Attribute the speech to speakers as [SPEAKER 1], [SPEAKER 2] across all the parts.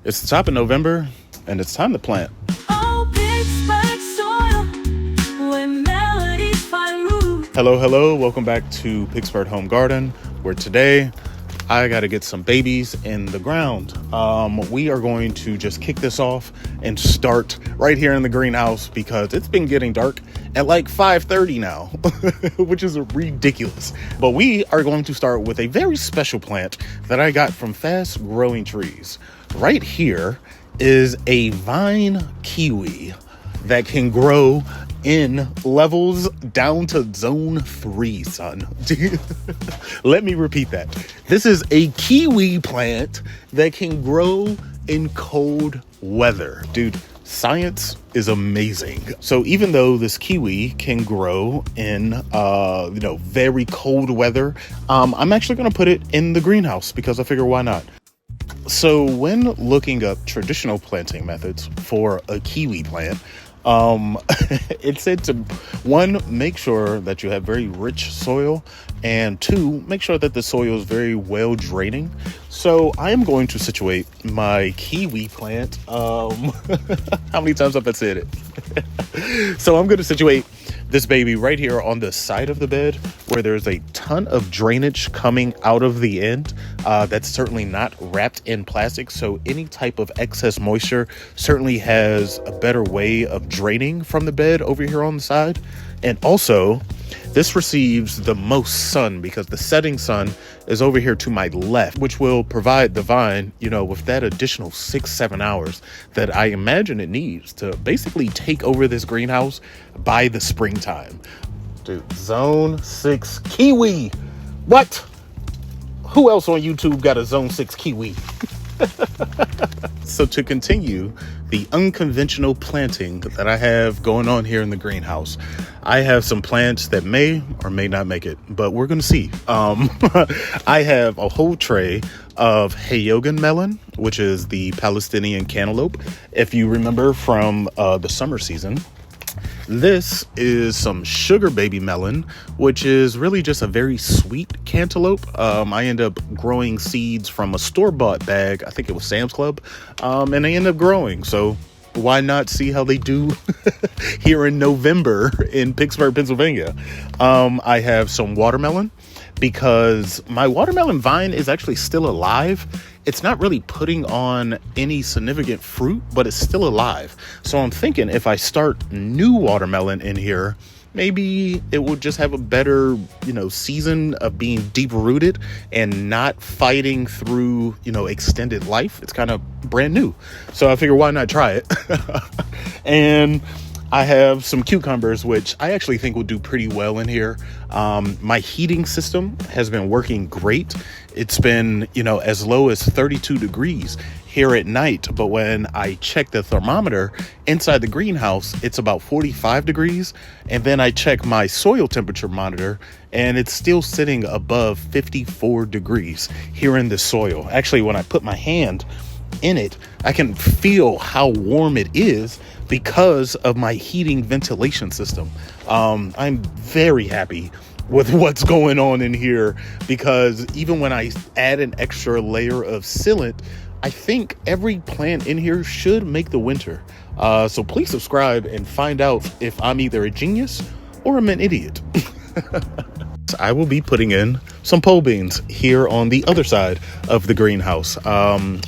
[SPEAKER 1] It's the top of November, and it's time to plant.
[SPEAKER 2] Oh, Pittsburgh soil, where melodies find root.
[SPEAKER 1] Hello, welcome back to Pittsburgh Home Garden, where today I got to get some babies in the ground. We are going to just kick this off and start right here in the greenhouse because it's been getting dark at like 5:30 now, which is ridiculous. But we are going to start with a very special plant that I got from Fast Growing Trees. Right here is a vine kiwi that can grow in levels down to zone 3, son. Let me repeat that. This is a kiwi plant that can grow in cold weather. Dude, science is amazing. So even though this kiwi can grow in, very cold weather, I'm actually going to put it in the greenhouse because I figure why not? So when looking up traditional planting methods for a kiwi plant, it said to, 1, make sure that you have very rich soil, and 2, make sure that the soil is very well draining. So I am going to situate my kiwi plant. How many times have I said it? So I'm going to situate this baby right here on the side of the bed where there's a ton of drainage coming out of the end. That's certainly not wrapped in plastic. So any type of excess moisture certainly has a better way of draining from the bed over here on the side. And also, this receives the most sun because the setting sun is over here to my left, which will provide the vine, with that additional 6-7 hours that I imagine it needs to basically take over this greenhouse by the springtime. Dude, zone 6 kiwi. What? Who else on YouTube got a zone 6 kiwi? So to continue the unconventional planting that I have going on here in the greenhouse, I have some plants that may or may not make it, but we're going to see. I have a whole tray of Hayogan melon, which is the Palestinian cantaloupe. If you remember from the summer season, this is some sugar baby melon, which is really just a very sweet cantaloupe. I end up growing seeds from a store-bought bag. I think it was Sam's Club. And they end up growing. So why not see how they do here in November in Pittsburgh, Pennsylvania? I have some watermelon because my watermelon vine is actually still alive. It's not really putting on any significant fruit, but it's still alive. So I'm thinking if I start new watermelon in here, maybe it will just have a better, season of being deep rooted and not fighting through, extended life. It's kind of brand new. So I figure why not try it? And I have some cucumbers, which I actually think will do pretty well in here. My heating system has been working great. It's been, as low as 32 degrees here at night. But when I check the thermometer inside the greenhouse, it's about 45 degrees. And then I check my soil temperature monitor and it's still sitting above 54 degrees here in the soil. Actually, when I put my hand in it, I can feel how warm it is because of my heating ventilation system. I'm very happy with what's going on in here because even when I add an extra layer of sealant, I think every plant in here should make the winter. So please subscribe and find out if I'm either a genius or I'm an idiot. I will be putting in some pole beans here on the other side of the greenhouse.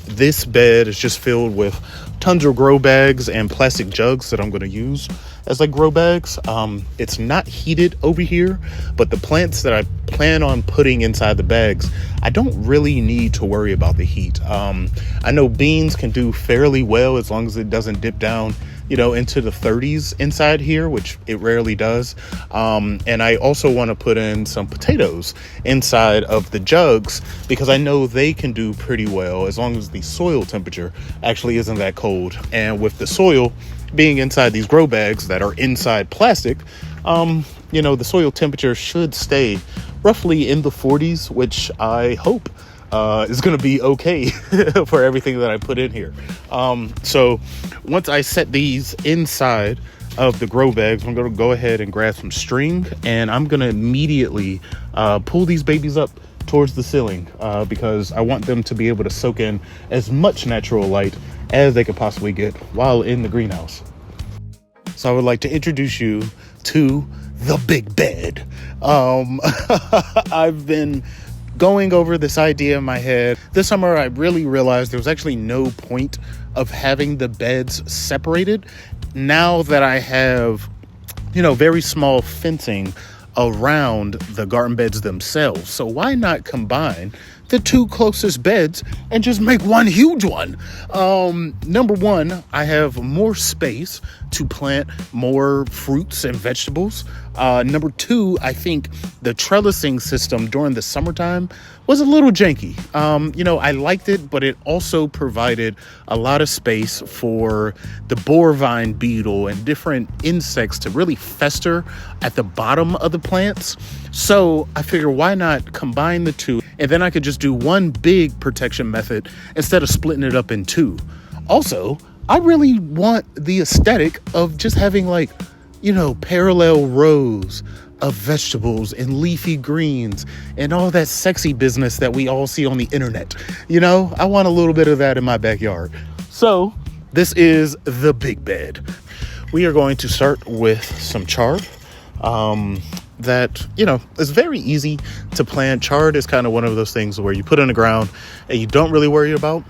[SPEAKER 1] This bed is just filled with tons of grow bags and plastic jugs that I'm going to use as like grow bags. It's not heated over here, but the plants that I plan on putting inside the bags, I don't really need to worry about the heat. I know beans can do fairly well as long as it doesn't dip down into the 30s inside here, which it rarely does. And I also want to put in some potatoes inside of the jugs because I know they can do pretty well as long as the soil temperature actually isn't that cold. And with the soil being inside these grow bags that are inside plastic, the soil temperature should stay roughly in the 40s, which I hope is going to be okay for everything that I put in here. So once I set these inside of the grow bags, I'm going to go ahead and grab some string and I'm going to immediately pull these babies up towards the ceiling because I want them to be able to soak in as much natural light as they could possibly get while in the greenhouse. So I would like to introduce you to the big bed. I've been going over this idea in my head. This summer, I really realized there was actually no point of having the beds separated. Now that I have, very small fencing around the garden beds themselves. So why not combine the two closest beds and just make one huge one? Number one, I have more space to plant more fruits and vegetables. Number two, I think the trellising system during the summertime was a little janky. I liked it, but it also provided a lot of space for the boar vine beetle and different insects to really fester at the bottom of the plants. So I figure, why not combine the two? And then I could just do one big protection method instead of splitting it up in two. Also, I really want the aesthetic of just having parallel rows of vegetables and leafy greens and all that sexy business that we all see on the internet. I want a little bit of that in my backyard. So this is the big bed. We are going to start with some chard. That is very easy to plant. Chard is kind of one of those things where you put in the ground and you don't really worry about.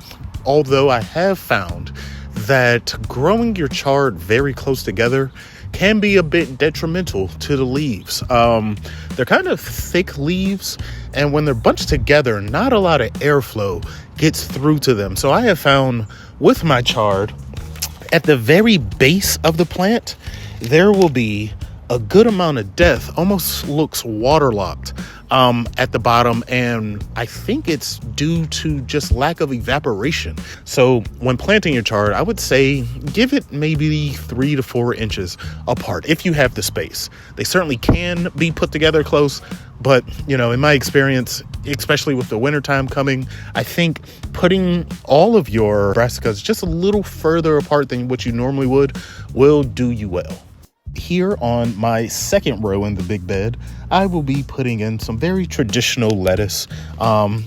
[SPEAKER 1] Although I have found that growing your chard very close together can be a bit detrimental to the leaves. They're kind of thick leaves, and when they're bunched together, not a lot of airflow gets through to them. So I have found with my chard, at the very base of the plant, there will be a good amount of depth, almost looks waterlogged at the bottom, and I think it's due to just lack of evaporation. So when planting your chard, I would say give it maybe 3 to 4 inches apart if you have the space. They certainly can be put together close, but in my experience, especially with the wintertime coming, I think putting all of your brassicas just a little further apart than what you normally would will do you well. Here on my second row in the big bed, I will be putting in some very traditional lettuce.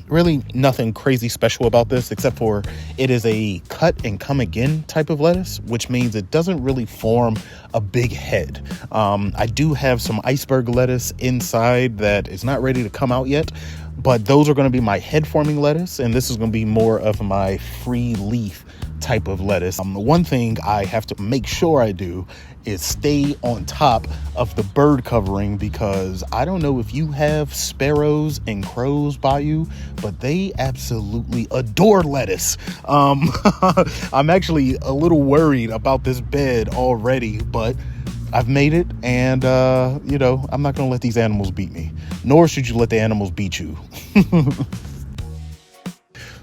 [SPEAKER 1] Really nothing crazy special about this, except for it is a cut and come again type of lettuce, which means it doesn't really form a big head. I do have some iceberg lettuce inside that is not ready to come out yet, but those are going to be my head forming lettuce, and this is going to be more of my free leaf type of lettuce. The one thing I have to make sure I do is stay on top of the bird covering, because I don't know if you have sparrows and crows by you, but they absolutely adore lettuce. I'm actually a little worried about this bed already, but I've made it, and I'm not gonna let these animals beat me, nor should you let the animals beat you.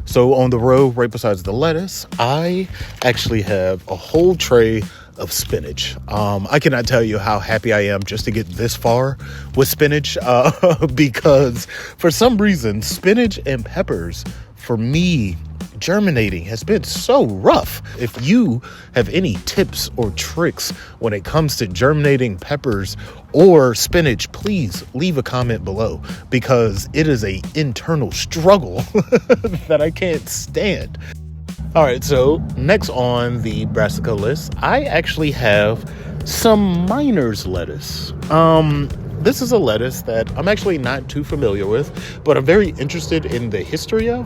[SPEAKER 1] So on the row right besides the lettuce, I actually have a whole tray of spinach. I cannot tell you how happy I am just to get this far with spinach, because for some reason, spinach and peppers, for me, germinating has been so rough. If you have any tips or tricks when it comes to germinating peppers or spinach, please leave a comment below, because it is an internal struggle that I can't stand. All right, so next on the brassica list, I actually have some miner's lettuce. This is a lettuce that I'm actually not too familiar with, but I'm very interested in the history of.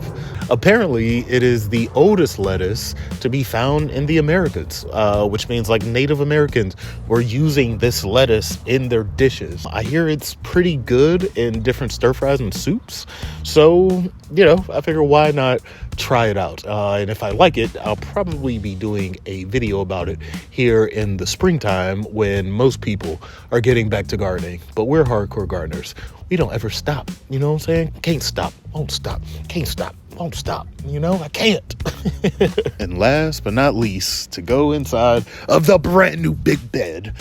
[SPEAKER 1] Apparently, it is the oldest lettuce to be found in the Americas, which means Native Americans were using this lettuce in their dishes. I hear it's pretty good in different stir fries and soups. So, I figure why not try it out. And if I like it, I'll probably be doing a video about it here in the springtime when most people are getting back to gardening. But we're hardcore gardeners. We don't ever stop. You know what I'm saying? Can't stop. Won't stop. Can't stop. Won't stop. I can't. And last but not least, to go inside of the brand new big bed,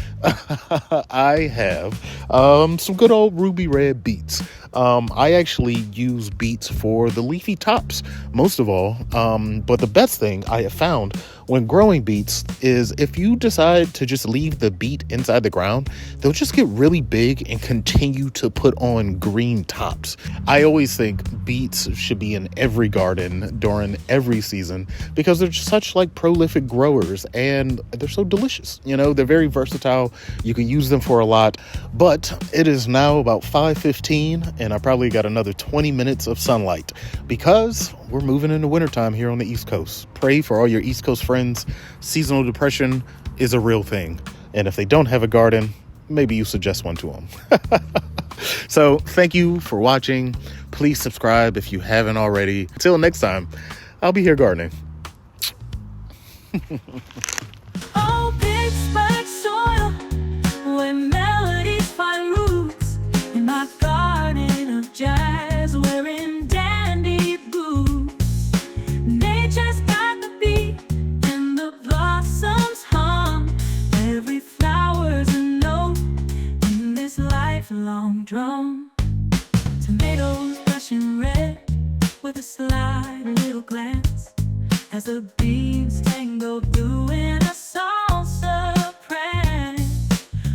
[SPEAKER 1] I have some good old ruby red beets. I actually use beets for the leafy tops most of all. But the best thing I have found when growing beets is if you decide to just leave the beet inside the ground, they'll just get really big and continue to put on green tops. I always think beets should be in every garden during every season because they're such like prolific growers and they're so delicious. You know, they're very versatile. You can use them for a lot, but it is now about 5:15 and I probably got another 20 minutes of sunlight because we're moving into wintertime here on the East Coast. Pray for all your East Coast friends. Seasonal depression is a real thing. And if they don't have a garden, maybe you suggest one to them. So thank you for watching. Please subscribe if you haven't already. Until next time, I'll be here gardening.
[SPEAKER 2] Oh, Pittsburgh soil, where melodies find roots. In my garden of jazz, wearing dandy boots. Nature's got the beat, and the blossoms hum. Every flower's a note in this lifelong drum. Tomatoes blushing red with a sly little glance as the bee